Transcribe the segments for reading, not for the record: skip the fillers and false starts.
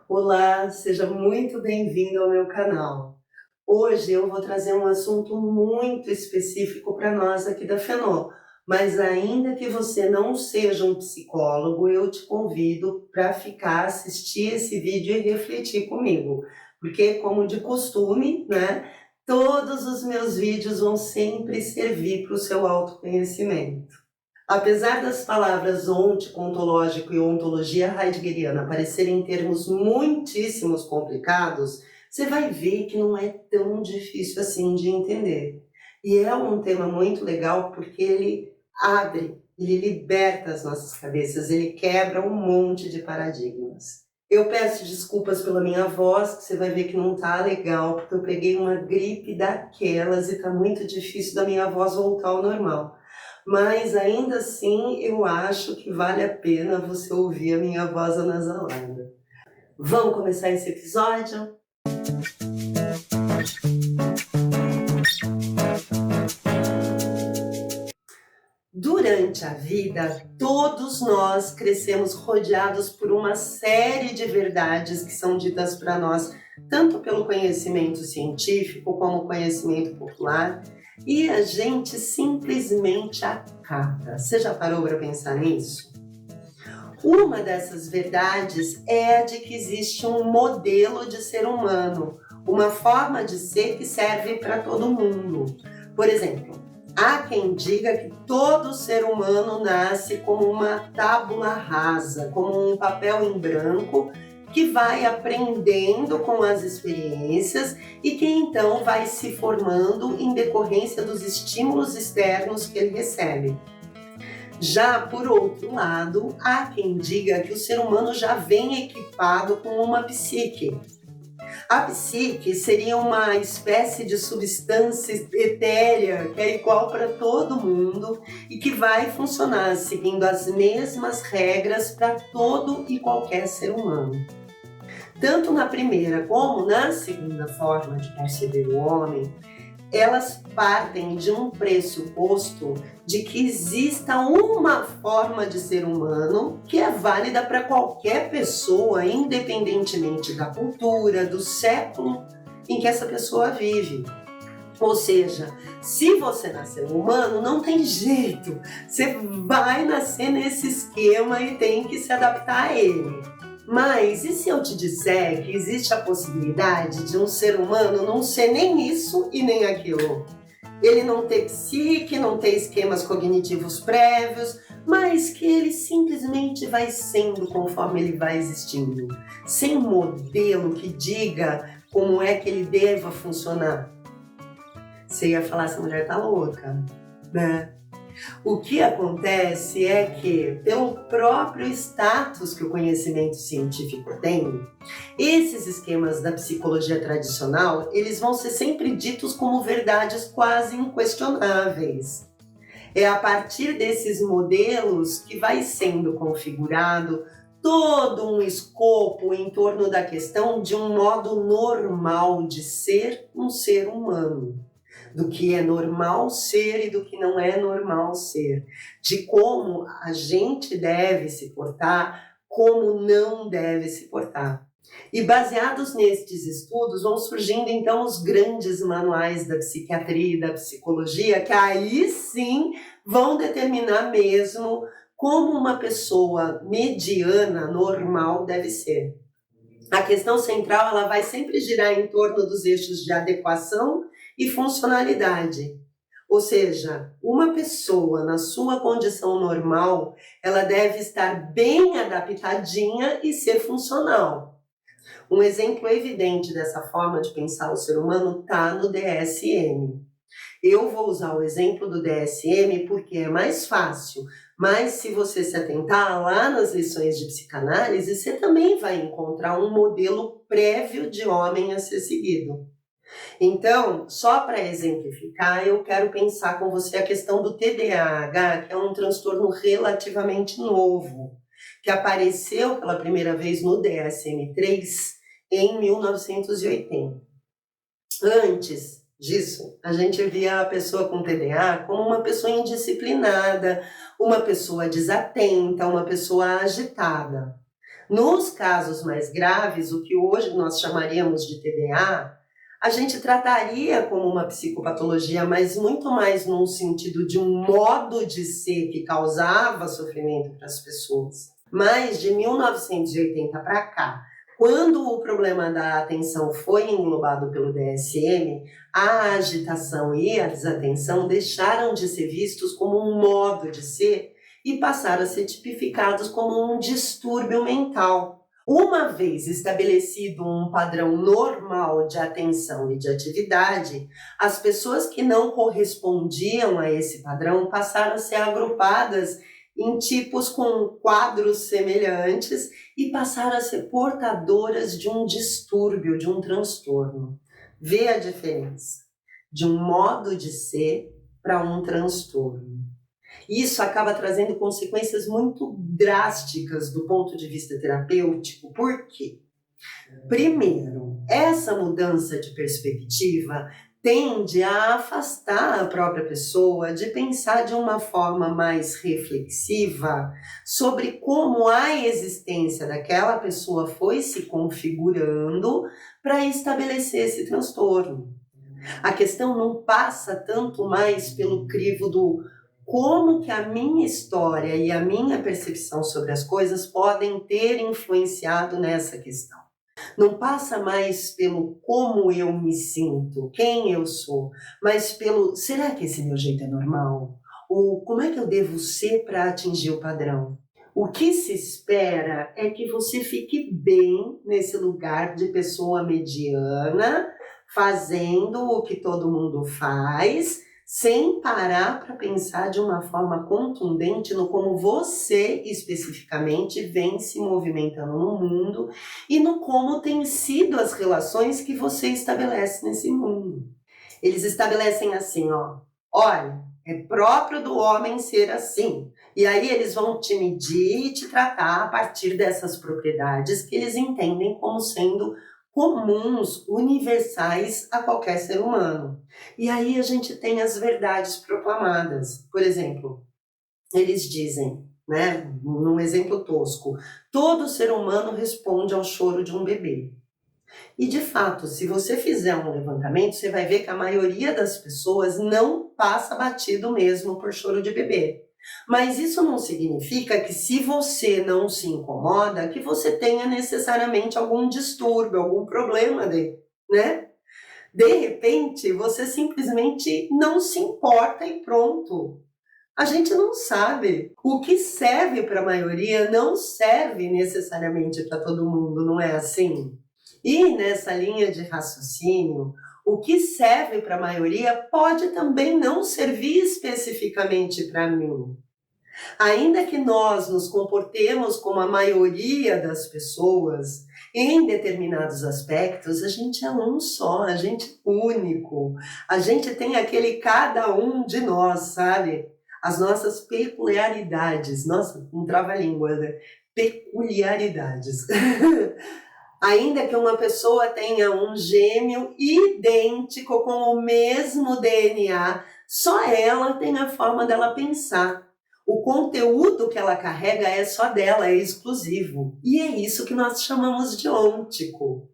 Olá, seja muito bem-vindo ao meu canal. Hoje eu vou trazer um assunto muito específico para nós aqui da Fenô, mas ainda que você não seja um psicólogo, eu te convido para ficar, assistir esse vídeo e refletir comigo, porque como de costume, né, todos os meus vídeos vão sempre servir para o seu autoconhecimento. Apesar das palavras onte, ontológico e ontologia heideggeriana parecerem termos muitíssimos complicados, você vai ver que não é tão difícil assim de entender. E é um tema muito legal porque ele abre, ele liberta as nossas cabeças, ele quebra um monte de paradigmas. Eu peço desculpas pela minha voz, que você vai ver que não tá legal, porque eu peguei uma gripe daquelas e tá muito difícil da minha voz voltar ao normal. Mas ainda assim eu acho que vale a pena você ouvir a minha voz anasalada. Vamos começar esse episódio? Durante a vida, todos nós crescemos rodeados por uma série de verdades que são ditas para nós, tanto pelo conhecimento científico como conhecimento popular, e a gente simplesmente acata. Você já parou para pensar nisso? Uma dessas verdades é a de que existe um modelo de ser humano, uma forma de ser que serve para todo mundo. Por exemplo, há quem diga que todo ser humano nasce como uma tábula rasa, como um papel em branco que vai aprendendo com as experiências e que então vai se formando em decorrência dos estímulos externos que ele recebe. Já, por outro lado, há quem diga que o ser humano já vem equipado com uma psique. A psique seria uma espécie de substância etérea que é igual para todo mundo e que vai funcionar seguindo as mesmas regras para todo e qualquer ser humano. Tanto na primeira como na segunda forma de perceber o homem, elas partem de um pressuposto de que exista uma forma de ser humano que é válida para qualquer pessoa, independentemente da cultura, do século em que essa pessoa vive. Ou seja, se você nasceu humano, não tem jeito, você vai nascer nesse esquema e tem que se adaptar a ele. Mas e se eu te disser que existe a possibilidade de um ser humano não ser nem isso e nem aquilo? Ele não ter psique, não ter esquemas cognitivos prévios, mas que ele simplesmente vai sendo conforme ele vai existindo, sem um modelo que diga como é que ele deva funcionar. Você ia falar, essa mulher tá louca, né? O que acontece é que, pelo próprio status que o conhecimento científico tem, esses esquemas da psicologia tradicional, eles vão ser sempre ditos como verdades quase inquestionáveis. É a partir desses modelos que vai sendo configurado todo um escopo em torno da questão de um modo normal de ser um ser humano, do que é normal ser e do que não é normal ser, de como a gente deve se portar, como não deve se portar. E baseados nestes estudos vão surgindo então os grandes manuais da psiquiatria e da psicologia, que aí sim vão determinar mesmo como uma pessoa mediana, normal, deve ser. A questão central ela vai sempre girar em torno dos eixos de adequação e funcionalidade. Ou seja, uma pessoa na sua condição normal, ela deve estar bem adaptadinha e ser funcional. Um exemplo evidente dessa forma de pensar o ser humano está no DSM. Eu vou usar o exemplo do DSM porque é mais fácil, mas se você se atentar lá nas lições de psicanálise, você também vai encontrar um modelo prévio de homem a ser seguido. Então, só para exemplificar, eu quero pensar com você a questão do TDAH, que é um transtorno relativamente novo, que apareceu pela primeira vez no DSM-3 em 1980. Antes disso, a gente via a pessoa com TDAH como uma pessoa indisciplinada, uma pessoa desatenta, uma pessoa agitada. Nos casos mais graves, o que hoje nós chamaríamos de TDA, a gente trataria como uma psicopatologia, mas muito mais num sentido de um modo de ser que causava sofrimento para as pessoas. Mas de 1980 para cá, quando o problema da atenção foi englobado pelo DSM, a agitação e a desatenção deixaram de ser vistos como um modo de ser e passaram a ser tipificados como um distúrbio mental. Uma vez estabelecido um padrão normal de atenção e de atividade, as pessoas que não correspondiam a esse padrão passaram a ser agrupadas em tipos com quadros semelhantes e passaram a ser portadoras de um distúrbio, de um transtorno. Vê a diferença de um modo de ser para um transtorno. Isso acaba trazendo consequências muito drásticas do ponto de vista terapêutico. Por quê? Primeiro, essa mudança de perspectiva tende a afastar a própria pessoa de pensar de uma forma mais reflexiva sobre como a existência daquela pessoa foi se configurando para estabelecer esse transtorno. A questão não passa tanto mais pelo crivo do como que a minha história e a minha percepção sobre as coisas podem ter influenciado nessa questão. Não passa mais pelo como eu me sinto, quem eu sou, mas pelo será que esse meu jeito é normal? Ou como é que eu devo ser para atingir o padrão? O que se espera é que você fique bem nesse lugar de pessoa mediana, fazendo o que todo mundo faz, sem parar para pensar de uma forma contundente no como você especificamente vem se movimentando no mundo e no como têm sido as relações que você estabelece nesse mundo. Eles estabelecem assim, olha, é próprio do homem ser assim. E aí eles vão te medir e te tratar a partir dessas propriedades que eles entendem como sendo comuns, universais a qualquer ser humano. E aí a gente tem as verdades proclamadas. Por exemplo, eles dizem, né, num exemplo tosco, todo ser humano responde ao choro de um bebê. E de fato, se você fizer um levantamento, você vai ver que a maioria das pessoas não passa batido mesmo por choro de bebê. Mas isso não significa que se você não se incomoda, que você tenha necessariamente algum distúrbio, algum problema, né? De repente, você simplesmente não se importa e pronto. A gente não sabe. O que serve para a maioria não serve necessariamente para todo mundo, não é assim? E nessa linha de raciocínio, o que serve para a maioria pode também não servir especificamente para mim. Ainda que nós nos comportemos como a maioria das pessoas, em determinados aspectos, a gente é um só, a gente é único. A gente tem aquele cada um de nós, sabe? As nossas peculiaridades. Nossa, um trava-língua, né? Peculiaridades. Ainda que uma pessoa tenha um gêmeo idêntico com o mesmo DNA, só ela tem a forma dela pensar. O conteúdo que ela carrega é só dela, é exclusivo. E é isso que nós chamamos de ôntico,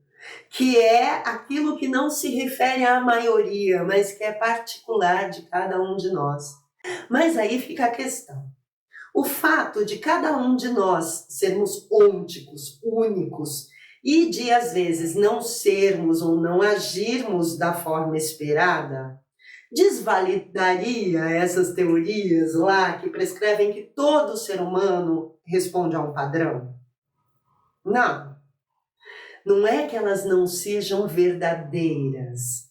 que é aquilo que não se refere à maioria, mas que é particular de cada um de nós. Mas aí fica a questão. O fato de cada um de nós sermos ônticos, únicos, e de, às vezes, não sermos ou não agirmos da forma esperada, desvalidaria essas teorias lá que prescrevem que todo ser humano responde a um padrão? Não. Não é que elas não sejam verdadeiras.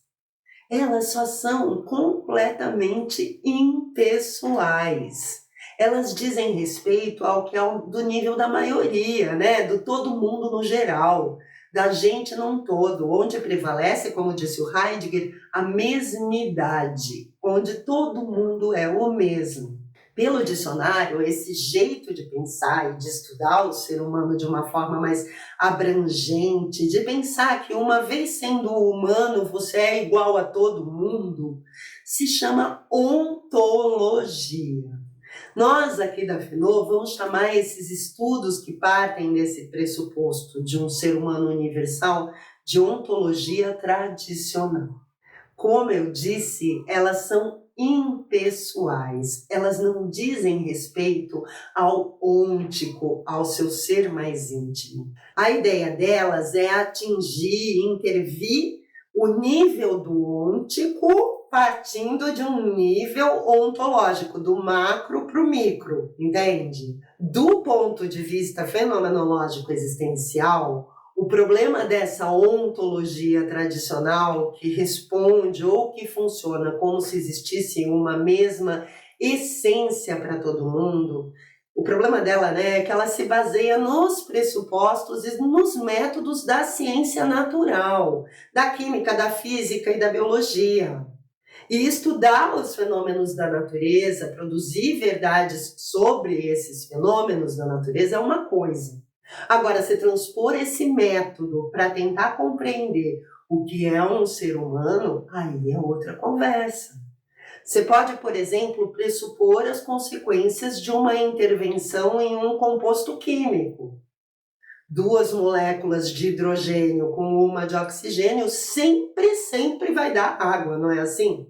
Elas só são completamente impessoais. Elas dizem respeito ao que é do nível da maioria, né? Do todo mundo no geral, da gente num todo, onde prevalece, como disse o Heidegger, a mesmidade, onde todo mundo é o mesmo. Pelo dicionário, esse jeito de pensar e de estudar o ser humano de uma forma mais abrangente, de pensar que uma vez sendo humano você é igual a todo mundo, se chama ontologia. Nós aqui da FENO vamos chamar esses estudos que partem desse pressuposto de um ser humano universal de ontologia tradicional. Como eu disse, elas são impessoais, elas não dizem respeito ao ôntico, ao seu ser mais íntimo. A ideia delas é atingir, intervir o nível do ôntico partindo de um nível ontológico, do macro para o micro, entende? Do ponto de vista fenomenológico existencial, o problema dessa ontologia tradicional que responde ou que funciona como se existisse uma mesma essência para todo mundo, o problema dela, né, é que ela se baseia nos pressupostos e nos métodos da ciência natural, da química, da física e da biologia. E estudar os fenômenos da natureza, produzir verdades sobre esses fenômenos da natureza é uma coisa. Agora, se transpor esse método para tentar compreender o que é um ser humano, aí é outra conversa. Você pode, por exemplo, pressupor as consequências de uma intervenção em um composto químico. 2 moléculas de hidrogênio com uma de oxigênio sempre vai dar água, não é assim?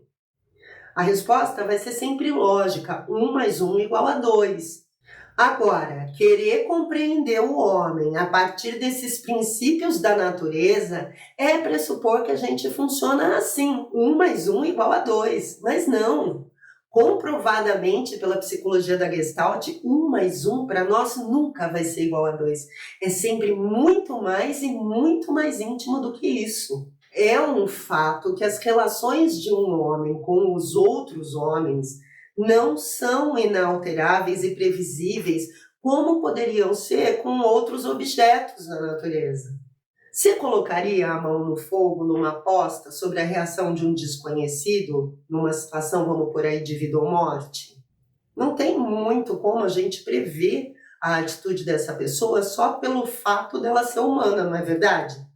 A resposta vai ser sempre lógica, 1 mais 1 igual a 2. Agora, querer compreender o homem a partir desses princípios da natureza é pressupor que a gente funciona assim, 1 mais 1 igual a 2, mas não. Comprovadamente pela psicologia da Gestalt, 1 mais 1 para nós nunca vai ser igual a 2. É sempre muito mais e muito mais íntimo do que isso. É um fato que as relações de um homem com os outros homens não são inalteráveis e previsíveis como poderiam ser com outros objetos da natureza. Você colocaria a mão no fogo numa aposta sobre a reação de um desconhecido numa situação, vamos por aí, de vida ou morte? Não tem muito como a gente prever a atitude dessa pessoa só pelo fato dela ser humana, não é verdade?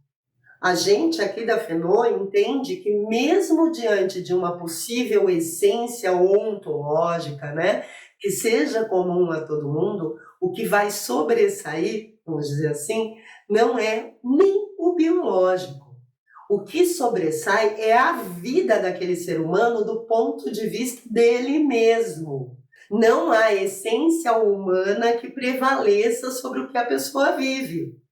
A gente aqui da FENO entende que mesmo diante de uma possível essência ontológica, né, que seja comum a todo mundo, o que vai sobressair, vamos dizer assim, não é nem o biológico. O que sobressai é a vida daquele ser humano do ponto de vista dele mesmo. Não há essência humana que prevaleça sobre o que a pessoa vive.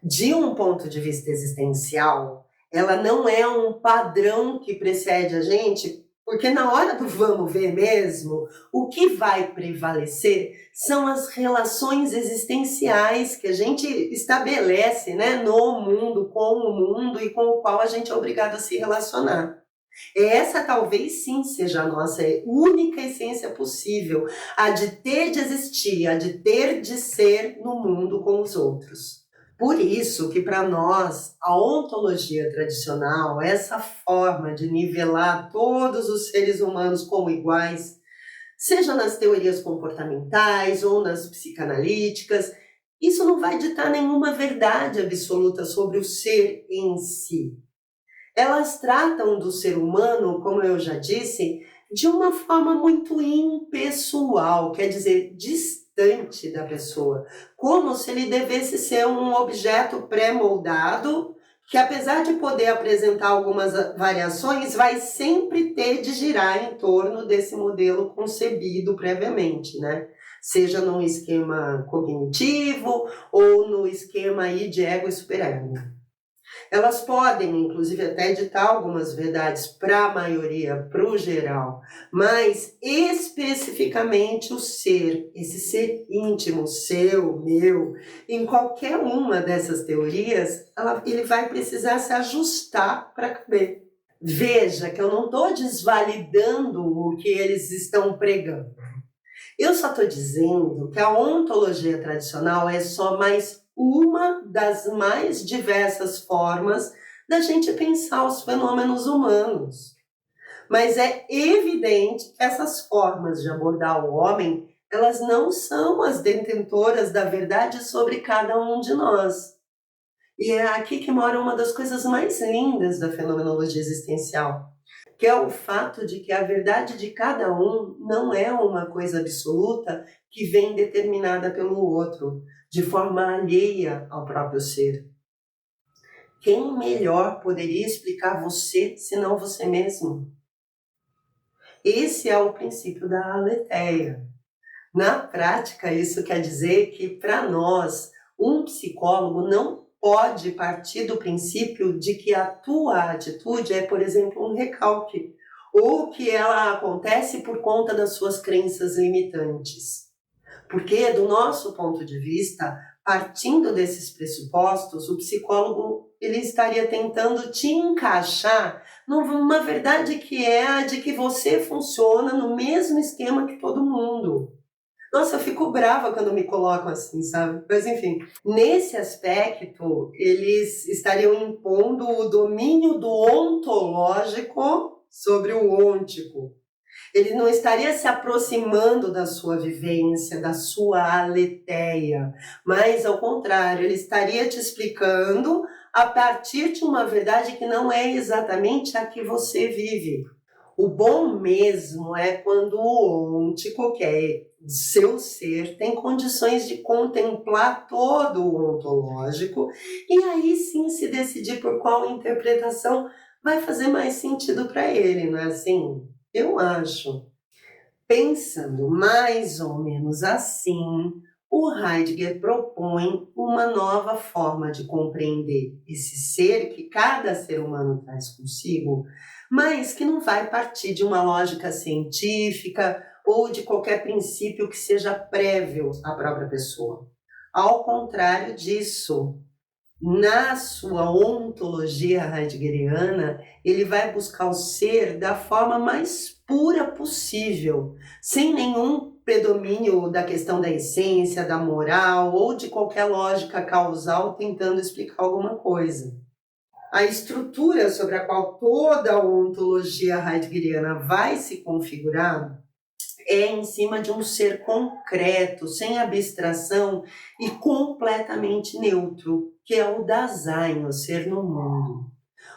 De um ponto de vista existencial, ela não é um padrão que precede a gente, porque na hora do vamos ver mesmo, o que vai prevalecer são as relações existenciais que a gente estabelece, né, no mundo, com o mundo e com o qual a gente é obrigado a se relacionar. Essa talvez sim seja a nossa única essência possível, a de ter de existir, a de ter de ser no mundo com os outros. Por isso que para nós, a ontologia tradicional, essa forma de nivelar todos os seres humanos como iguais, seja nas teorias comportamentais ou nas psicanalíticas, isso não vai ditar nenhuma verdade absoluta sobre o ser em si. Elas tratam do ser humano, como eu já disse, de uma forma muito impessoal, quer dizer, distante da pessoa, como se ele devesse ser um objeto pré-moldado, que apesar de poder apresentar algumas variações, vai sempre ter de girar em torno desse modelo concebido previamente, né? Seja num esquema cognitivo ou no esquema aí de ego e superego. Elas podem, inclusive, até ditar algumas verdades para a maioria, para o geral, mas especificamente o ser, esse ser íntimo, seu, meu, em qualquer uma dessas teorias, ele vai precisar se ajustar para caber. Veja que eu não estou desvalidando o que eles estão pregando. Eu só estou dizendo que a ontologia tradicional é só mais uma das mais diversas formas da gente pensar os fenômenos humanos. Mas é evidente que essas formas de abordar o homem, elas não são as detentoras da verdade sobre cada um de nós. E é aqui que mora uma das coisas mais lindas da fenomenologia existencial, que é o fato de que a verdade de cada um não é uma coisa absoluta que vem determinada pelo outro, de forma alheia ao próprio ser. Quem melhor poderia explicar você, senão você mesmo? Esse é o princípio da aletheia. Na prática, isso quer dizer que, para nós, um psicólogo não pode partir do princípio de que a tua atitude é, por exemplo, um recalque, ou que ela acontece por conta das suas crenças limitantes. Porque, do nosso ponto de vista, partindo desses pressupostos, o psicólogo ele estaria tentando te encaixar numa verdade que é a de que você funciona no mesmo esquema que todo mundo. Nossa, eu fico brava quando me colocam assim, sabe? Mas enfim, nesse aspecto, eles estariam impondo o domínio do ontológico sobre o ôntico. Ele não estaria se aproximando da sua vivência, da sua aletheia, mas ao contrário, ele estaria te explicando a partir de uma verdade que não é exatamente a que você vive. O bom mesmo é quando o ôntico, que é seu ser, tem condições de contemplar todo o ontológico e aí sim se decidir por qual interpretação vai fazer mais sentido para ele, não é assim? Eu acho. Pensando mais ou menos assim, o Heidegger propõe uma nova forma de compreender esse ser que cada ser humano traz consigo, mas que não vai partir de uma lógica científica ou de qualquer princípio que seja prévio à própria pessoa. Ao contrário disso, na sua ontologia heideggeriana, ele vai buscar o ser da forma mais pura possível, sem nenhum predomínio da questão da essência, da moral ou de qualquer lógica causal tentando explicar alguma coisa. A estrutura sobre a qual toda a ontologia heideggeriana vai se configurar é em cima de um ser concreto, sem abstração e completamente neutro, que é o Dasein, o ser no mundo.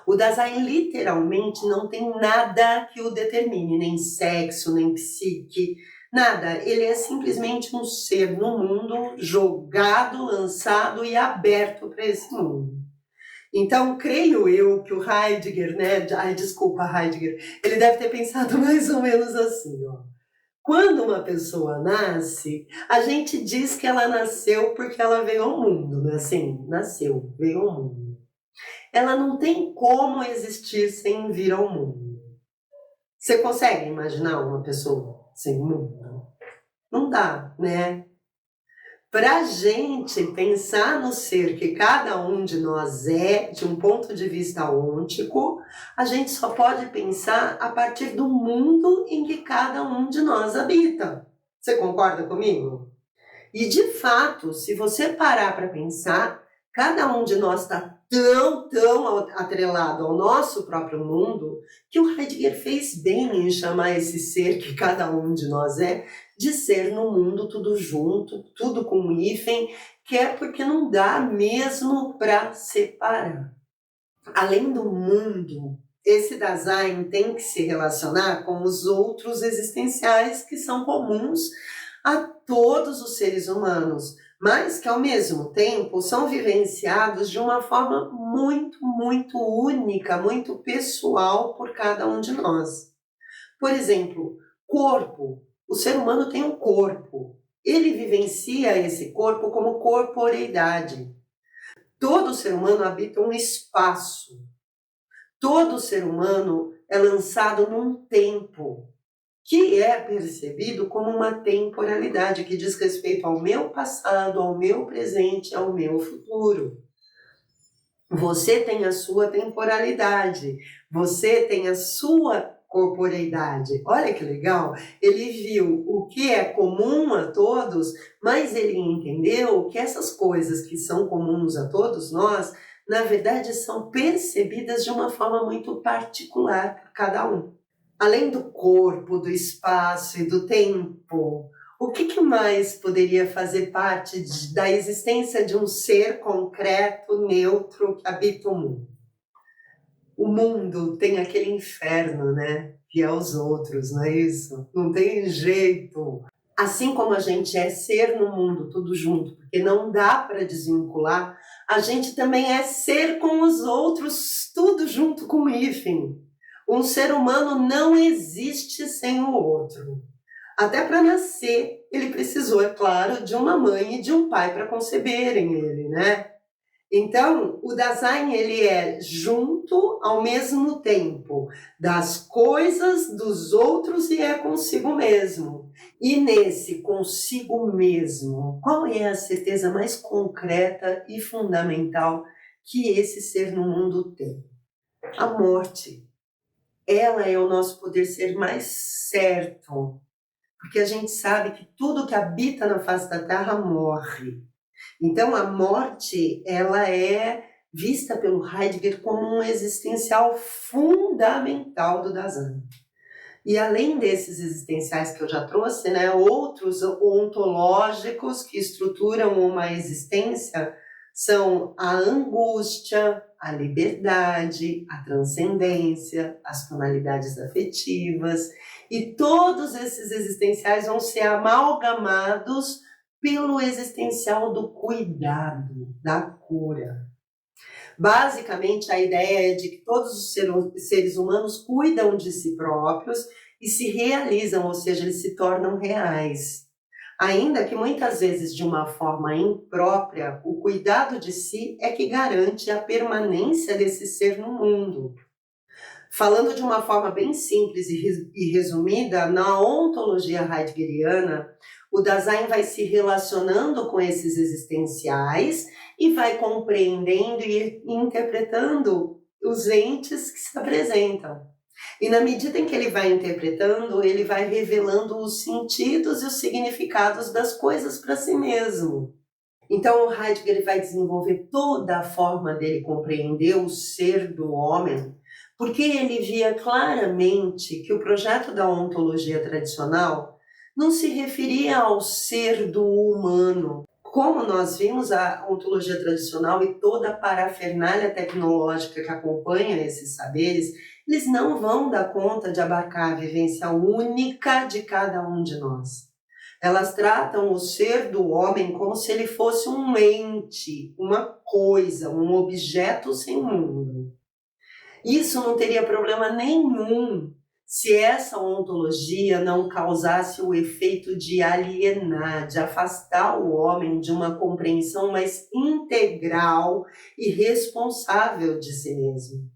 O Dasein literalmente não tem nada que o determine, nem sexo, nem psique, nada. Ele é simplesmente um ser no mundo, jogado, lançado e aberto para esse mundo. Então, creio eu que o Heidegger, desculpa, Heidegger, ele deve ter pensado mais ou menos assim, ó. Quando uma pessoa nasce, a gente diz que ela nasceu porque ela veio ao mundo, né? Assim, nasceu, veio ao mundo. Ela não tem como existir sem vir ao mundo. Você consegue imaginar uma pessoa sem mundo? Não dá, né? Para a gente pensar no ser que cada um de nós é, de um ponto de vista ôntico, a gente só pode pensar a partir do mundo em que cada um de nós habita. Você concorda comigo? E de fato, se você parar para pensar, cada um de nós está tão atrelado ao nosso próprio mundo que o Heidegger fez bem em chamar esse ser que cada um de nós é de ser no mundo tudo junto, tudo com um hífen, que é porque não dá mesmo para separar. Além do mundo, esse Dasein tem que se relacionar com os outros existenciais que são comuns a todos os seres humanos, mas que ao mesmo tempo são vivenciados de uma forma muito única, muito pessoal por cada um de nós. Por exemplo, corpo. O ser humano tem um corpo. Ele vivencia esse corpo como corporeidade. Todo ser humano habita um espaço. Todo ser humano é lançado num tempo, que é percebido como uma temporalidade que diz respeito ao meu passado, ao meu presente, ao meu futuro. Você tem a sua temporalidade, você tem a sua corporeidade. Olha que legal, ele viu o que é comum a todos, mas ele entendeu que essas coisas que são comuns a todos nós, na verdade, são percebidas de uma forma muito particular por cada um. Além do corpo, do espaço e do tempo, o que mais poderia fazer parte da existência de um ser concreto, neutro, que habita o mundo? o mundo tem aquele inferno, né? Que é os outros, não é isso? Não tem jeito. Assim como a gente é ser no mundo tudo junto, porque não dá para desvincular, a gente também é ser com os outros tudo junto com o hífen. Um ser humano não existe sem o outro. Até para nascer, ele precisou, é claro, de uma mãe e de um pai para conceberem ele, né? Então, o Dasein, ele é junto ao mesmo tempo das coisas, dos outros e é consigo mesmo. E nesse consigo mesmo, qual é a certeza mais concreta e fundamental que esse ser no mundo tem? A morte. Ela é o nosso poder ser mais certo, porque a gente sabe que tudo que habita na face da Terra morre. Então, a morte, ela é vista pelo Heidegger como um existencial fundamental do Dasein. E além desses existenciais que eu já trouxe, né, outros ontológicos que estruturam uma existência são a angústia, a liberdade, a transcendência, as tonalidades afetivas, e todos esses existenciais vão ser amalgamados pelo existencial do cuidado, da cura. Basicamente, a ideia é de que todos os seres humanos cuidam de si próprios e se realizam, ou seja, eles se tornam reais. Ainda que muitas vezes de uma forma imprópria, o cuidado de si é que garante a permanência desse ser no mundo. Falando de uma forma bem simples e resumida, na ontologia heideggeriana, o Dasein vai se relacionando com esses existenciais e vai compreendendo e interpretando os entes que se apresentam. E na medida em que ele vai interpretando, ele vai revelando os sentidos e os significados das coisas para si mesmo. Então o Heidegger vai desenvolver toda a forma dele compreender o ser do homem, porque ele via claramente que o projeto da ontologia tradicional não se referia ao ser do humano. Como nós vimos, a ontologia tradicional e toda a parafernália tecnológica que acompanha esses saberes, eles não vão dar conta de abarcar a vivência única de cada um de nós. Elas tratam o ser do homem como se ele fosse um ente, uma coisa, um objeto sem mundo. Isso não teria problema nenhum se essa ontologia não causasse o efeito de alienar, de afastar o homem de uma compreensão mais integral e responsável de si mesmo.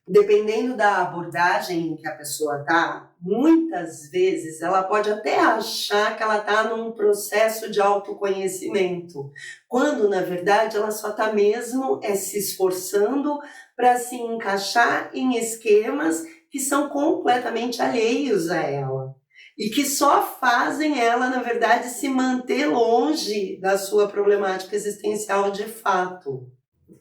Dependendo da abordagem em que a pessoa está, muitas vezes ela pode até achar que ela está num processo de autoconhecimento, quando na verdade ela só está mesmo se esforçando para se encaixar em esquemas que são completamente alheios a ela e que só fazem ela, na verdade, se manter longe da sua problemática existencial de fato.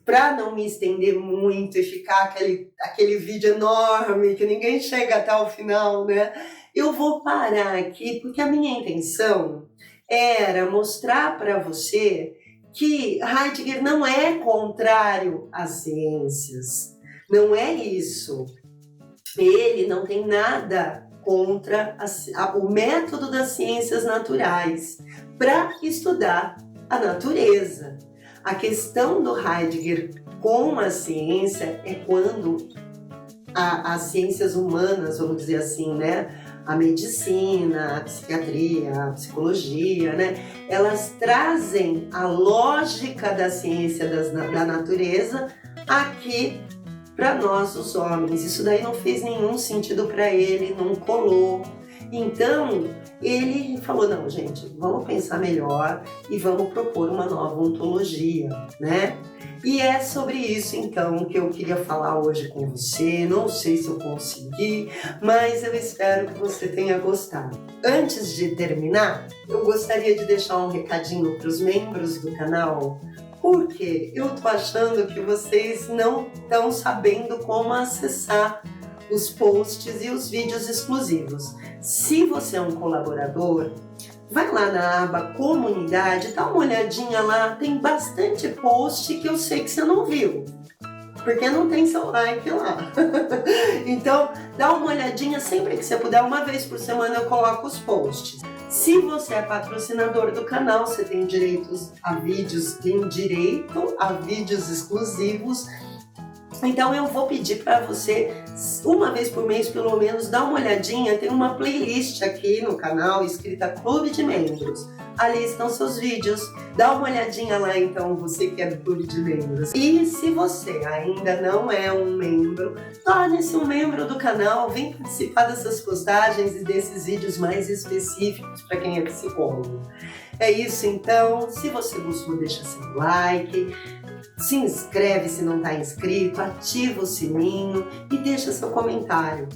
Para não me estender muito e ficar aquele vídeo enorme que ninguém chega até o final, né? Eu vou parar aqui porque a minha intenção era mostrar para você que Heidegger não é contrário às ciências. Não é isso. Ele não tem nada contra o método das ciências naturais para estudar a natureza. A questão do Heidegger com a ciência é quando as ciências humanas, vamos dizer assim, né? A medicina, a psiquiatria, a psicologia, né? Elas trazem a lógica da ciência da natureza aqui para nós, os homens. Isso daí não fez nenhum sentido para ele, não colou. Então, ele falou, não, gente, vamos pensar melhor e vamos propor uma nova ontologia, né? E é sobre isso, então, que eu queria falar hoje com você. Não sei se eu consegui, mas eu espero que você tenha gostado. Antes de terminar, eu gostaria de deixar um recadinho para os membros do canal, porque eu tô achando que vocês não estão sabendo como acessar os posts e os vídeos exclusivos. Se você é um colaborador, vai lá na aba comunidade, dá uma olhadinha lá, tem bastante post que eu sei que você não viu. porque não tem seu like lá. Então, dá uma olhadinha sempre que você puder, uma vez por semana eu coloco os posts. Se você é patrocinador do canal, você tem direito a vídeos exclusivos. Então eu vou pedir para você, uma vez por mês pelo menos, dar uma olhadinha. Tem uma playlist aqui no canal escrita Clube de Membros. Ali estão seus vídeos. Dá uma olhadinha lá então, você que é do Clube de Membros. E se você ainda não é um membro, torne-se um membro do canal. Vem participar dessas postagens e desses vídeos mais específicos para quem é psicólogo. É isso então. Se você gostou, deixa seu like. Se inscreve se não está inscrito, ativa o sininho e deixa seu comentário.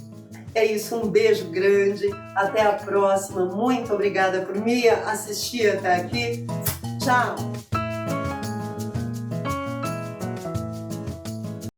É isso, um beijo grande, até a próxima. Muito obrigada por me assistir até aqui. Tchau!